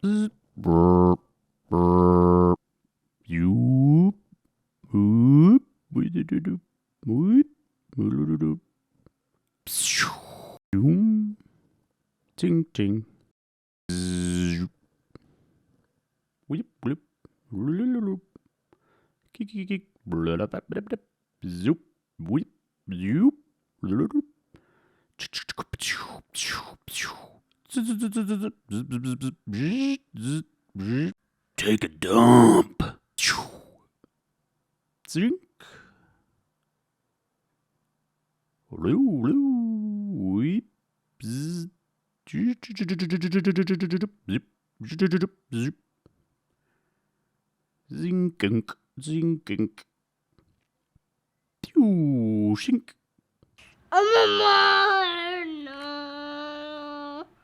Zzz, brr, brr. Yoop, whoop, wee-doo-doo-doo, whoop, woo-doo-doo-doo. Pshoo, doom, ting, ting. Zzz, whip, whip, loo-loo-loo-loo. Kick, kick, kick, blub-blub-blub-blub. Zoop, whip, zoop, loo-loo-loo. Take a dump. Zink. Loo, loo, weep. Zip. Zip. Zinkink. Zinkink. Pew. Shink. Mama!